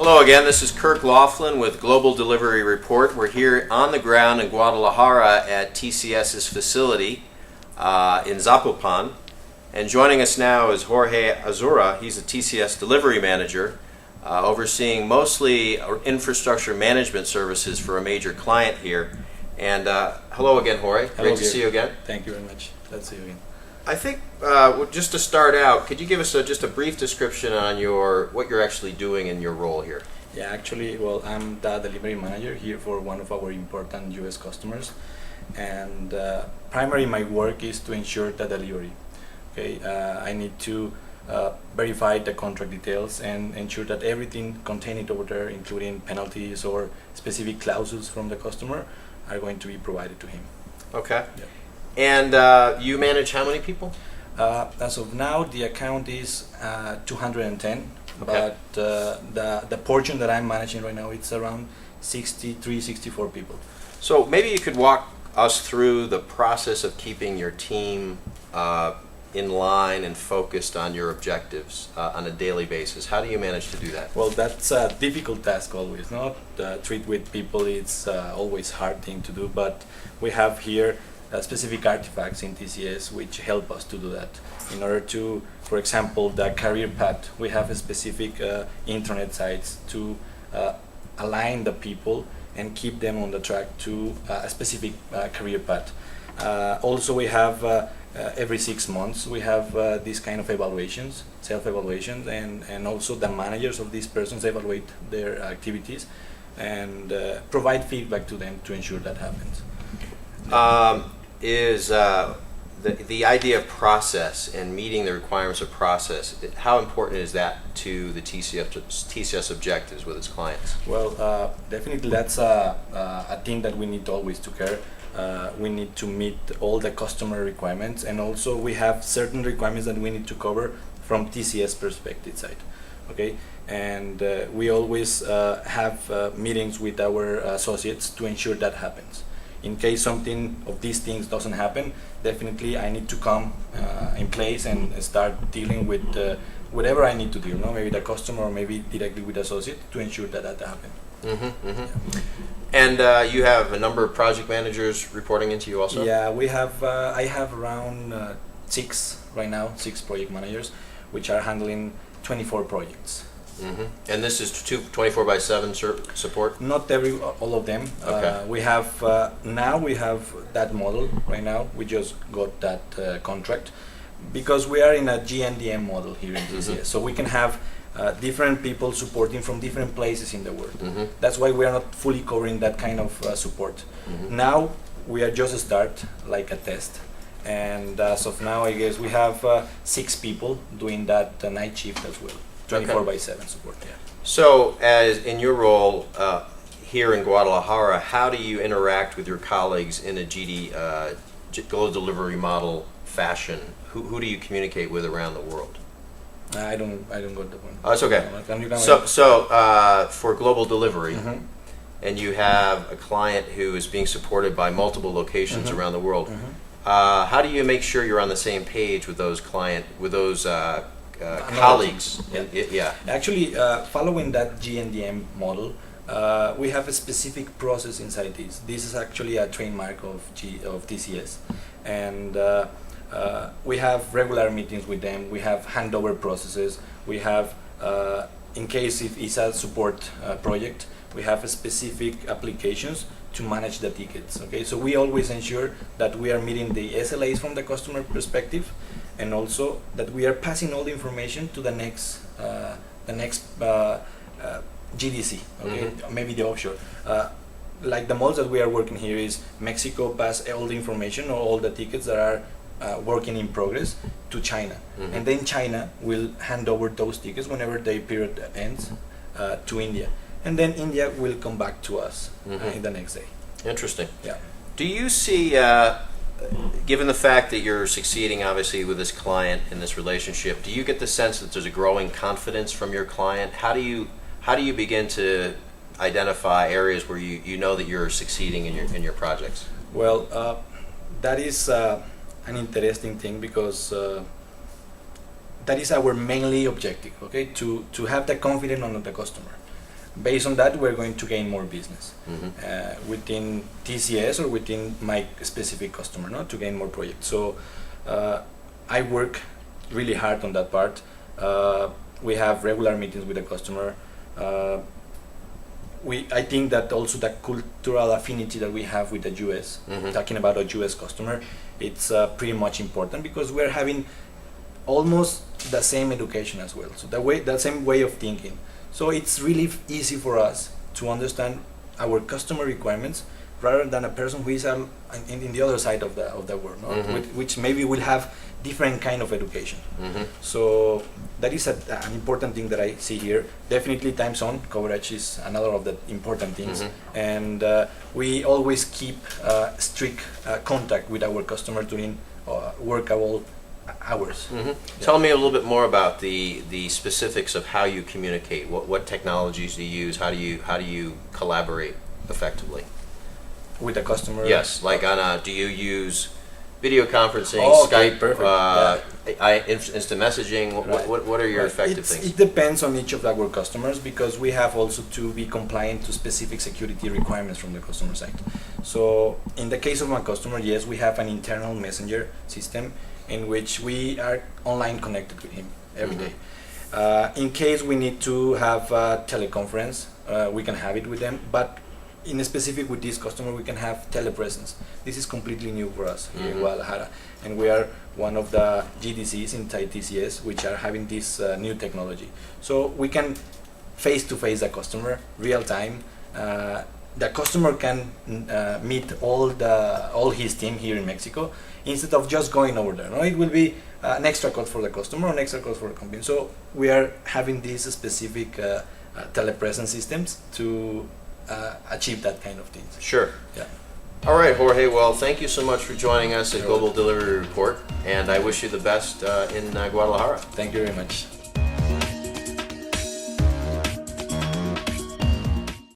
Hello again, this is Kirk Laughlin with Global Delivery Report. We're here on the ground in Guadalajara at TCS's facility in Zapopan. And joining us now is Jorge Advara. He's a TCS delivery manager, overseeing mostly infrastructure management services for a major client here. And hello again, Jorge. Hello, Great to see you again. Thank you very much. Glad to see you again. I think just to start out, could you give us just a brief description on what you're actually doing in your role here? Yeah, actually, well, I'm the delivery manager here for one of our important U.S. customers, and primarily my work is to ensure the delivery. Okay, I need to verify the contract details and ensure that everything contained over there, including penalties or specific clauses from the customer, are going to be provided to him. Okay. Yeah. And you manage how many people? As of now, the account is 210, Okay. but the portion that I'm managing right now, it's around 63, 64 people. So maybe you could walk us through the process of keeping your team in line and focused on your objectives on a daily basis. How do you manage to do that? Well, that's a difficult task always, no? Treat with people, it's always hard thing to do, but we have here specific artifacts in TCS which help us to do that. In order to, for example, the career path, we have a specific internet sites to align the people and keep them on the track to a specific career path. Also, we have every 6 months we have these kind of evaluations, self-evaluations, and also the managers of these persons evaluate their activities and provide feedback to them to ensure that happens. The idea of process and meeting the requirements of process, how important is that to the TCS objectives with its clients? Well, definitely that's a thing that we need always to care. We need to meet all the customer requirements, and also we have certain requirements that we need to cover from TCS perspective side. Okay, and we always have meetings with our associates to ensure that happens. In case something of these things doesn't happen, definitely I need to come in place and start dealing with whatever I need to deal. No, maybe the customer or maybe directly with the associate to ensure that that happens. Mm-hmm, mm-hmm. Yeah. And you have a number of project managers reporting into you also? Yeah, we have. I have around 6 right now, 6 project managers, which are handling 24 projects. Mm-hmm. And this is 24/7 support? Not all of them. Okay. We have now we have that model right now. We just got that contract because we are in a GNDM model here in TCS. Mm-hmm. So we can have different people supporting from different places in the world. Mm-hmm. That's why we are not fully covering that kind of support. Mm-hmm. Now we are just a start, like a test. And as of now, I guess we have 6 people doing that night shift as well. 24/7 support. Yeah. So, as in your role here in Guadalajara, how do you interact with your colleagues in a global delivery model fashion? Who do you communicate with around the world? I don't got the point. Oh, it's okay. For global delivery, Mm-hmm. and you have a client who is being supported by multiple locations Mm-hmm. around the world, Mm-hmm. how do you make sure you're on the same page with those colleagues? Yeah. Actually, following that GNDM model, we have a specific process inside this. This is actually a trademark of TCS, and we have regular meetings with them. We have handover processes. We have, in case if it's a support project, we have a specific applications to manage the tickets. Okay, so we always ensure that we are meeting the SLAs from the customer perspective, and also that we are passing all the information to the next GDC. Okay, Mm-hmm. maybe the offshore. Like the models that we are working here is Mexico pass all the information or all the tickets that are working in progress to China, Mm-hmm. and then China will hand over those tickets whenever the period ends to India, and then India will come back to us Mm-hmm. in the next day. Interesting. Yeah. Do you see, given the fact that you're succeeding obviously with this client in this relationship, do you get the sense that there's a growing confidence from your client? How do you begin to identify areas where you know that you're succeeding in your projects? Well, that is an interesting thing because that is our mainly objective. Okay, to have the confidence on the customer. based on that, we're going to gain more business Mm-hmm. within TCS or within my specific customer, to gain more projects. So I work really hard on that part. We have regular meetings with the customer. I think that also the cultural affinity that we have with the US, Mhm. talking about a US customer, it's pretty much important because we're having almost the same education as well. So that same way of thinking. So it's really easy for us to understand our customer requirements rather than a person who is in the other side of the world, Mhm. which maybe will have different kind of education. Mm-hmm. So that is an important thing that I see here. Definitely time zone coverage is another of the important things. Mhm. And we always keep strict contact with our customers during workable hours. Mm-hmm. Tell me a little bit more about the specifics of how you communicate. What technologies do you use? How do you collaborate effectively? With the customer. Yes, like do you use video conferencing, Oh, okay, Skype, perfect. instant messaging? Right. What are your Right. effective things? It depends on each of our customers because we have also to be compliant to specific security requirements from the customer side. So in the case of my customer, yes, we have an internal messenger system in which we are online connected with him every Mhm. day. In case we need to have a teleconference, we can have it with them, but in specific with this customer, we can have telepresence. This is completely new for us here in Mhm. Guadalajara, and we are one of the GDCs inside TCS which are having this new technology. So we can face-to-face the customer, real time. The customer can meet all his team here in Mexico instead of just going over there. No, it will be an extra cost for the customer, an extra cost for the company. So we are having these specific telepresence systems to achieve that kind of things. Sure. Yeah. All right, Jorge. Well, thank you so much for joining us at Global Delivery Report, and I wish you the best in Guadalajara. Thank you very much.